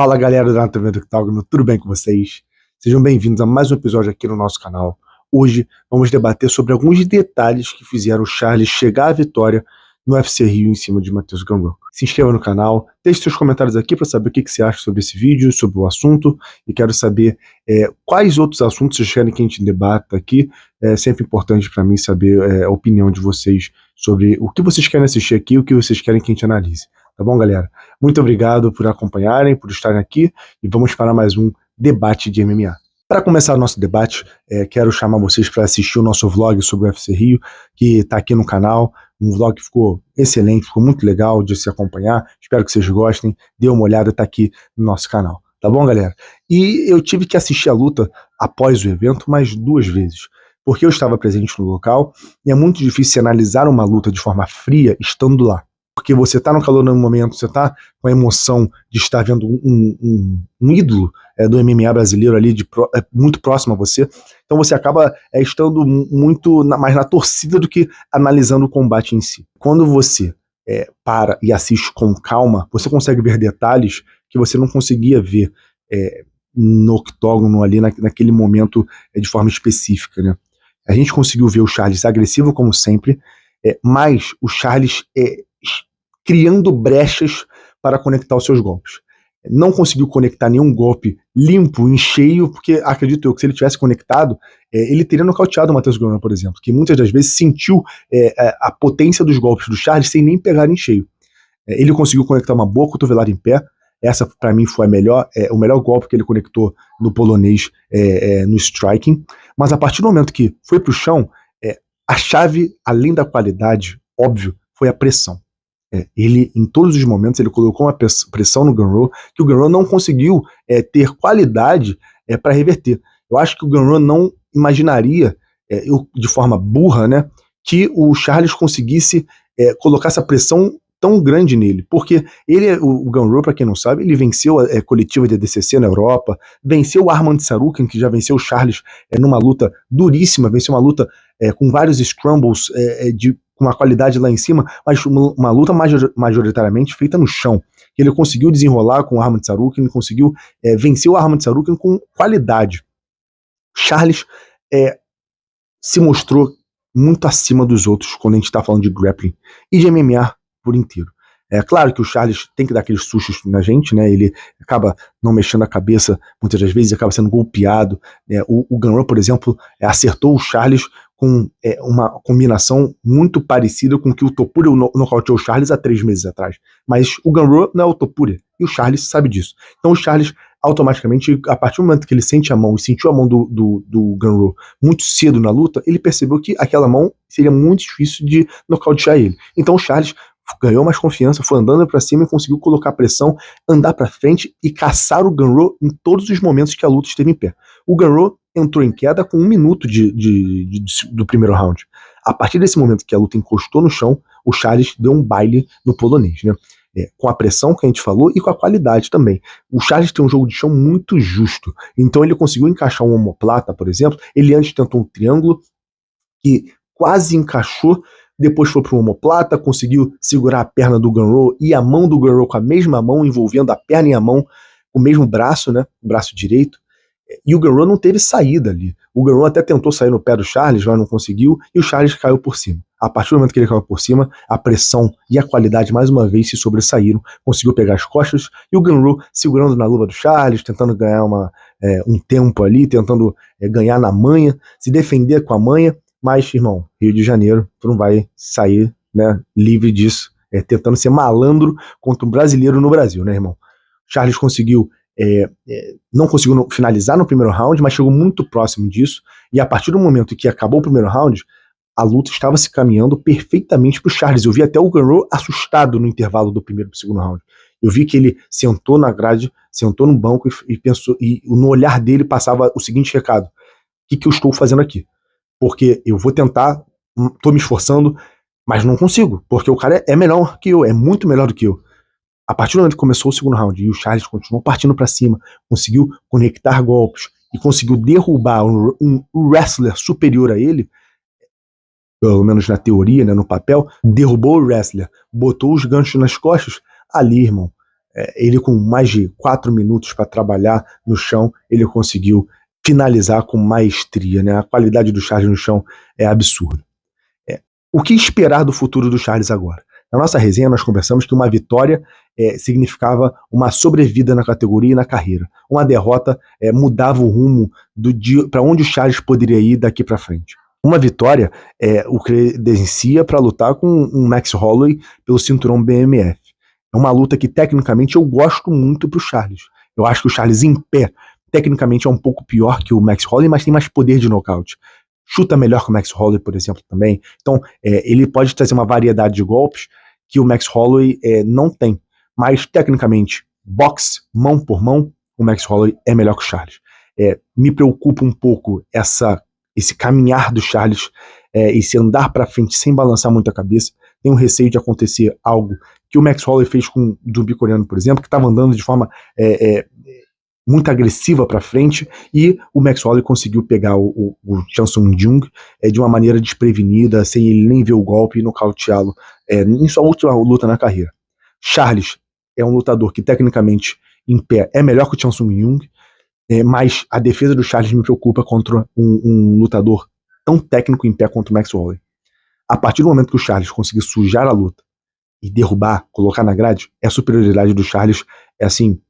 Fala galera do Anatomia do Octógono, tudo bem com vocês? Sejam bem-vindos a mais um episódio aqui no nosso canal. Hoje vamos debater sobre alguns detalhes que fizeram o Charles chegar à vitória no UFC Rio em cima de Matheus Gamrot. Se inscreva no canal, deixe seus comentários aqui para saber o que você acha sobre esse vídeo, sobre o assunto, e quero saber quais outros assuntos vocês querem que a gente debata aqui. É sempre importante para mim saber a opinião de vocês sobre o que vocês querem assistir aqui, o que vocês querem que a gente analise. Tá bom, galera? Muito obrigado por acompanharem, por estarem aqui, e vamos para mais um debate de MMA. Para começar o nosso debate, quero chamar vocês para assistir o nosso vlog sobre o UFC Rio, que está aqui no canal. Um vlog que ficou excelente, ficou muito legal de se acompanhar. Espero que vocês gostem. Dê uma olhada, está aqui no nosso canal. Tá bom, galera? E eu tive que assistir a luta após o evento mais 2 vezes, porque eu estava presente no local e é muito difícil analisar uma luta de forma fria estando lá. Porque você está no calor no momento, você está com a emoção de estar vendo um ídolo do MMA brasileiro ali, muito próximo a você. Então você acaba estando muito mais na torcida do que analisando o combate em si. Quando você para e assiste com calma, você consegue ver detalhes que você não conseguia ver no octógono ali, naquele momento de forma específica, né? A gente conseguiu ver o Charles agressivo como sempre, mas o Charles criando brechas para conectar os seus golpes. Não conseguiu conectar nenhum golpe limpo, em cheio, porque acredito eu que se ele tivesse conectado, ele teria nocauteado o Matheus Gamrot, por exemplo, que muitas das vezes sentiu a potência dos golpes do Charles sem nem pegar em cheio. Ele conseguiu conectar uma boa cotovelada em pé. Essa para mim foi o melhor golpe que ele conectou no polonês no striking, mas a partir do momento que foi para o chão, a chave, além da qualidade, óbvio, foi a pressão. Ele, em todos os momentos, ele colocou uma pressão no Gamrot, que o Gamrot não conseguiu ter qualidade para reverter. Eu acho que o Gamrot não imaginaria, de forma burra, né, que o Charles conseguisse colocar essa pressão tão grande nele, porque o Gamrot, para quem não sabe, ele venceu a coletiva de ADCC na Europa, venceu o Arman Tsarukyan, que já venceu o Charles numa luta duríssima, venceu uma luta com vários scrambles com uma qualidade lá em cima, mas uma luta majoritariamente feita no chão. Ele conseguiu desenrolar com o Arman Tsarukyan, ele conseguiu vencer o Arman Tsarukyan com qualidade. Charles se mostrou muito acima dos outros quando a gente está falando de grappling e de MMA por inteiro. É claro que o Charles tem que dar aqueles sustos na gente, né? Ele acaba não mexendo a cabeça muitas das vezes, acaba sendo golpeado. O Gamrot, por exemplo, acertou o Charles com uma combinação muito parecida com que o Topuria nocauteou o Charles há 3 meses atrás. Mas o Gamrot não é o Topuria, e o Charles sabe disso. Então o Charles, automaticamente, a partir do momento que ele sente a mão e sentiu a mão do Gamrot muito cedo na luta, ele percebeu que aquela mão seria muito difícil de nocautear ele. Então o Charles ganhou mais confiança, foi andando para cima e conseguiu colocar pressão, andar para frente e caçar o Gamrot em todos os momentos que a luta esteve em pé. O Gamrot entrou em queda com 1 minuto do primeiro round. A partir desse momento que a luta encostou no chão, o Charles deu um baile no polonês, né? Com a pressão que a gente falou e com a qualidade também. O Charles tem um jogo de chão muito justo, então ele conseguiu encaixar um omoplata, por exemplo. Ele antes tentou um triângulo que quase encaixou, depois foi para um omoplata, conseguiu segurar a perna do Gamrot e a mão do Gamrot com a mesma mão, envolvendo a perna e a mão, o mesmo braço, né, o braço direito, e o Gamrot não teve saída ali. O Gamrot até tentou sair no pé do Charles, mas não conseguiu, e o Charles caiu por cima. A partir do momento que ele caiu por cima, a pressão e a qualidade mais uma vez se sobressaíram, conseguiu pegar as costas, e o Gamrot segurando na luva do Charles, tentando ganhar um tempo ali, tentando ganhar na manha, se defender com a manha. Mas, irmão, Rio de Janeiro, tu não vai sair, né, livre disso, tentando ser malandro contra um brasileiro no Brasil, né, irmão? Charles conseguiu, não conseguiu finalizar no primeiro round, mas chegou muito próximo disso, e a partir do momento que acabou o primeiro round, a luta estava se caminhando perfeitamente pro Charles. Eu vi até o Gamrot assustado no intervalo do primeiro pro segundo round. Eu vi que ele sentou na grade, sentou no banco e pensou, e no olhar dele passava o seguinte recado: o que eu estou fazendo aqui? Porque eu vou tentar, tô me esforçando, mas não consigo, porque o cara é melhor que eu, é muito melhor do que eu. A partir do momento que começou o segundo round e o Charles continuou partindo para cima, conseguiu conectar golpes e conseguiu derrubar um wrestler superior a ele, pelo menos na teoria, né, no papel, derrubou o wrestler, botou os ganchos nas costas, ali, irmão, Ele com mais de 4 minutos para trabalhar no chão, ele conseguiu finalizar com maestria, né? A qualidade do Charles no chão é absurda. O que esperar do futuro do Charles agora? Na nossa resenha nós conversamos que uma vitória significava uma sobrevida na categoria e na carreira. Uma derrota mudava o rumo para onde o Charles poderia ir daqui para frente. Uma vitória o credencia para lutar com um Max Holloway pelo cinturão BMF. É uma luta que tecnicamente eu gosto muito pro Charles. Eu acho que o Charles em pé tecnicamente é um pouco pior que o Max Holloway, mas tem mais poder de nocaute. Chuta melhor que o Max Holloway, por exemplo, também. Então, ele pode trazer uma variedade de golpes que o Max Holloway não tem. Mas, tecnicamente, boxe, mão por mão, o Max Holloway é melhor que o Charles. Me preocupa um pouco esse caminhar do Charles, esse andar para frente sem balançar muito a cabeça. Tenho receio de acontecer algo que o Max Holloway fez com o zumbi coreano, por exemplo, que estava andando de forma muito agressiva para frente, e o Max Holloway conseguiu pegar o Chan Sung Jung de uma maneira desprevenida, sem ele nem ver o golpe e nocauteá-lo em sua última luta na carreira. Charles é um lutador que tecnicamente em pé é melhor que o Chan Sung Jung, mas a defesa do Charles me preocupa contra um lutador tão técnico em pé quanto o Max Holloway. A partir do momento que o Charles conseguir sujar a luta e derrubar, colocar na grade, a superioridade do Charles é assim,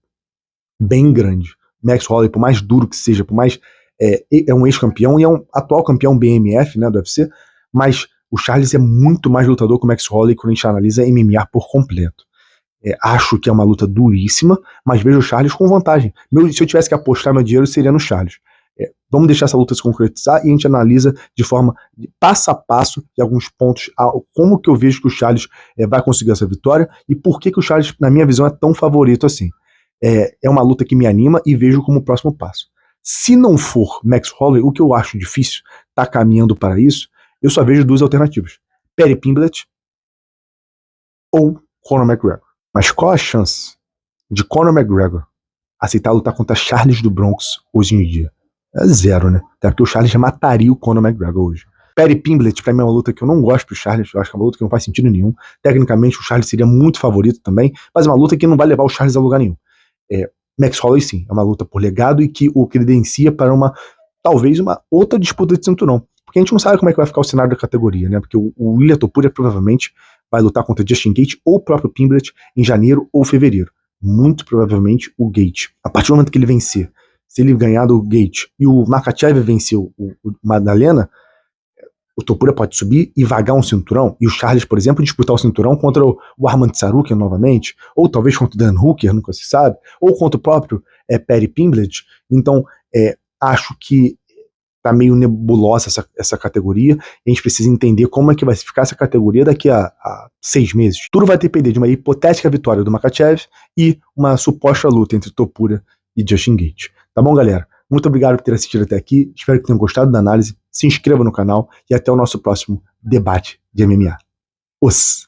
bem grande. Max Holloway, por mais duro que seja, por mais é um ex-campeão e é um atual campeão BMF, né, do UFC, mas o Charles é muito mais lutador que o Max Holloway quando a gente analisa MMA por completo. Acho que é uma luta duríssima, mas vejo o Charles com vantagem. Se eu tivesse que apostar meu dinheiro, seria no Charles. Vamos deixar essa luta se concretizar e a gente analisa de forma passo a passo de alguns pontos como que eu vejo que o Charles vai conseguir essa vitória e por que o Charles, na minha visão, é tão favorito assim. É uma luta que me anima e vejo como próximo passo. Se não for Max Holloway, o que eu acho difícil, tá caminhando para isso, eu só vejo duas alternativas. Paddy Pimblett ou Conor McGregor. Mas qual a chance de Conor McGregor aceitar lutar contra Charles do Bronx hoje em dia? É zero, né? Até porque o Charles já mataria o Conor McGregor hoje. Paddy Pimblett, pra mim, é uma luta que eu não gosto pro Charles. Eu acho que é uma luta que não faz sentido nenhum. Tecnicamente, o Charles seria muito favorito também, mas é uma luta que não vai levar o Charles a lugar nenhum. Max Holloway, sim, é uma luta por legado e que o credencia para talvez uma outra disputa de cinturão. Porque a gente não sabe como é que vai ficar o cenário da categoria, né? Porque o Ilia Topuria provavelmente vai lutar contra Justin Gaethje ou o próprio Pimblett em janeiro ou fevereiro. Muito provavelmente o Gaethje. A partir do momento que ele vencer, se ele ganhar do Gaethje e o Makhachev vencer o Madalena, o Topuria pode subir e vagar um cinturão, e o Charles, por exemplo, disputar o cinturão contra o Arman Tsarukyan novamente, ou talvez contra o Dan Hooker, nunca se sabe, ou contra o próprio Paddy Pimblett. Então, acho que tá meio nebulosa essa categoria, e a gente precisa entender como é que vai ficar essa categoria daqui a 6 meses. Tudo vai depender de uma hipotética vitória do Makhachev e uma suposta luta entre Topuria e Justin Gaethje. Tá bom, galera? Muito obrigado por ter assistido até aqui, espero que tenham gostado da análise, se inscreva no canal e até o nosso próximo debate de MMA. Os!